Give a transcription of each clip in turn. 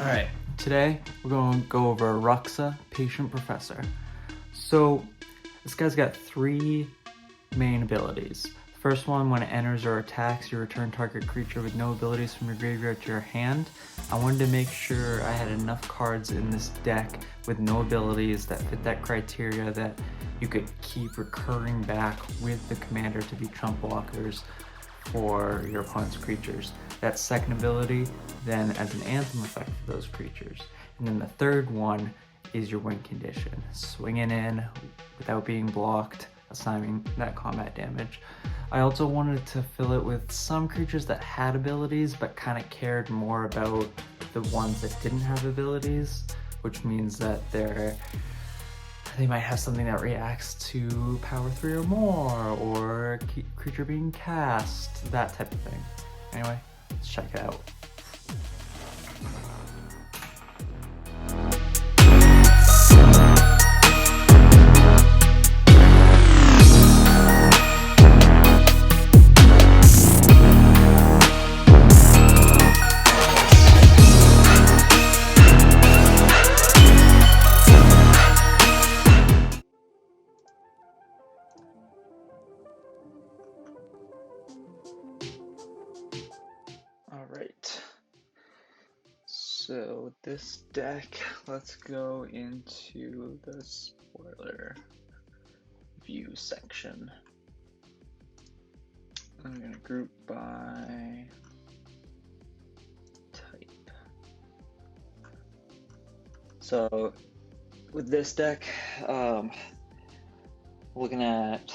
Alright, today we're going to go over Ruxa, Patient Professor. So, this guy's got three main abilities. First one, when it enters or attacks, you return target creature with no abilities from your graveyard to your hand. I wanted to make sure I had enough cards in this deck with no abilities that fit that criteria that you could keep recurring back with the commander to be chump blockers for your opponent's creatures. That second ability then as an anthem effect for those creatures. And then the third one is your win condition. Swinging in without being blocked, assigning that combat damage. I also wanted to fill it with some creatures that had abilities but kind of cared more about the ones that didn't have abilities, which means that they might have something that reacts to power 3 or more, or creature being cast, that type of thing. Anyway, let's check it out. Alright, so this deck, let's go into the spoiler view section. I'm going to group by type. So with this deck, looking at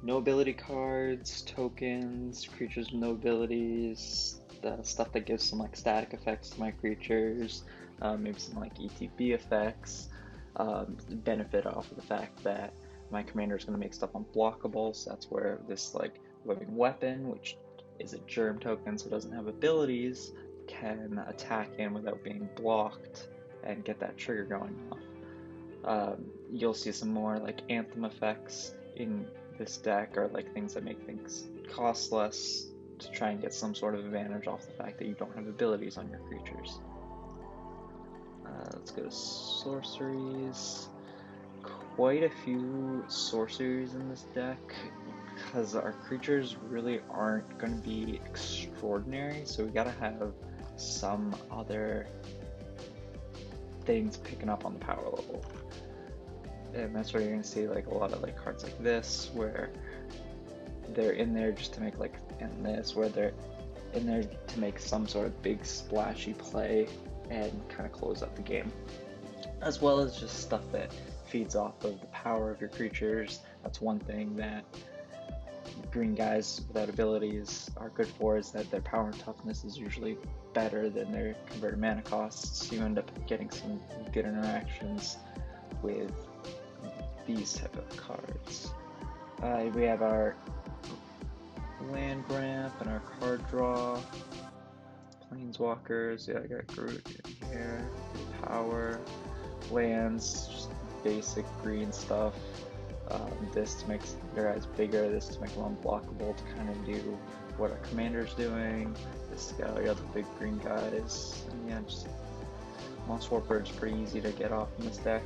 no ability cards, tokens, creatures with no abilities, the stuff that gives some like static effects to my creatures, maybe some like ETB effects, benefit off of the fact that my commander is going to make stuff unblockable, so that's where this like living weapon, which is a germ token so it doesn't have abilities, can attack in without being blocked and get that trigger going off. You'll see some more like anthem effects in this deck, or like things that make things cost less to try and get some sort of advantage off the fact that you don't have abilities on your creatures. Let's go to sorceries. Quite a few sorceries in this deck because our creatures really aren't going to be extraordinary, so we gotta have some other things picking up on the power level. And that's where you're going to see like a lot of like cards like this, where they're in there just to make like, and this, where they're in there to make some sort of big splashy play and kind of close out the game. As well as just stuff that feeds off of the power of your creatures. That's one thing that green guys without abilities are good for, is that their power and toughness is usually better than their converted mana costs. So you end up getting some good interactions with these type of cards. We have our land ramp and our card draw. Planeswalkers, yeah, I got Groot in here. Power, lands, just basic green stuff. This to make your guys bigger, this to make them unblockable to kind of do what our commander's doing. This got all the other big green guys. And yeah, just Monster Warper is pretty easy to get off in this deck.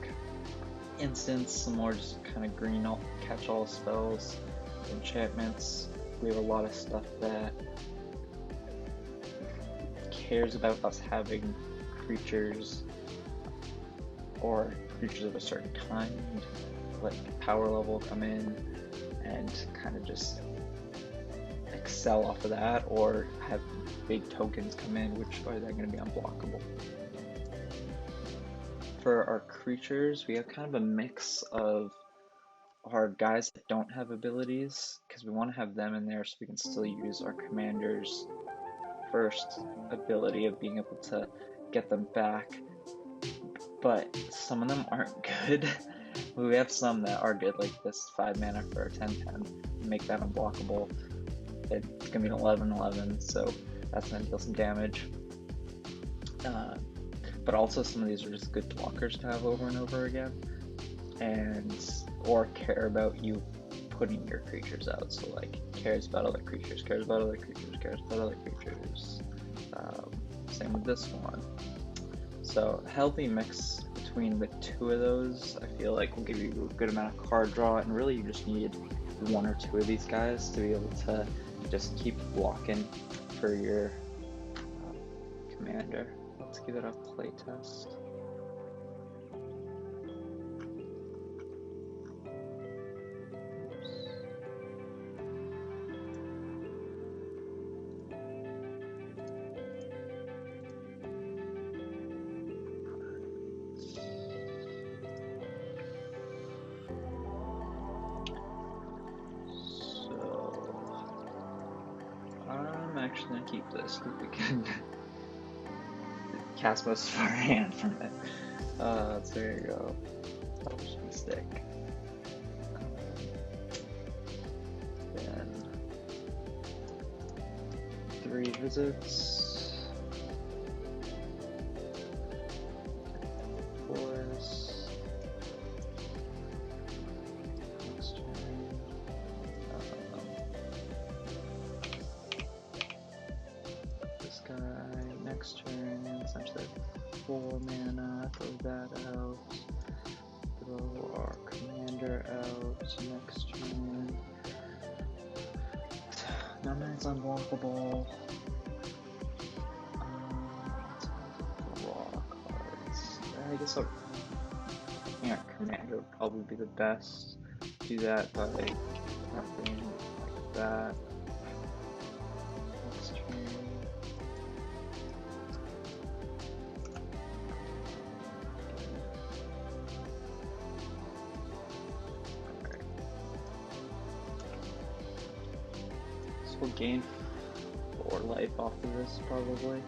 Instants, some more just kind of green catch-all spells, enchantments. We have a lot of stuff that cares about us having creatures or creatures of a certain kind, like power level, come in and kind of just excel off of that, or have big tokens come in which are then going to be unblockable. For our creatures, we have kind of a mix of our guys that don't have abilities, because we want to have them in there so we can still use our commander's first ability of being able to get them back, but some of them aren't good. We have some that are good, like this 5 mana for a 10/10, make that unblockable. It's gonna be an 11/11, so that's gonna deal some damage. But also some of these are just good blockers to have over and over again, or care about you putting your creatures out. So like cares about other creatures, cares about other creatures, cares about other creatures. same with this one. So healthy mix between the two of those, I feel like will give you a good amount of card draw, and really you just need one or two of these guys to be able to just keep blocking for your commander. Let's give it a playtest. I'm actually gonna keep this because we can cast most of our hand from it. So there you go. That was a mistake. Then 3 visits. 4s. Next turn. This guy, next turn, essentially 4 mana, throw that out, throw our commander out, next turn, Numbers unblockable, draw cards, I guess commander would probably be the best, do that by nothing like that. Next turn. We'll gain 4 life off of this, probably.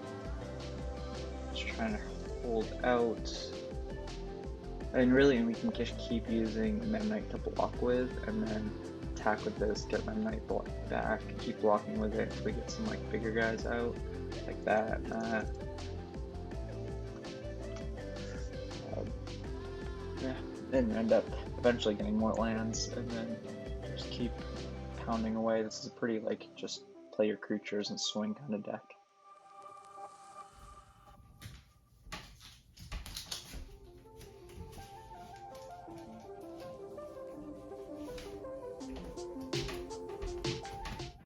Just trying to hold out. I mean, really, we can just keep using Memnite to block with, and then attack with this, get Memnite back, keep blocking with it until we get some like bigger guys out, like that and that. Yeah, and end up eventually getting more lands, and then just keep pounding away. This is a pretty like just play your creatures and swing kind of deck.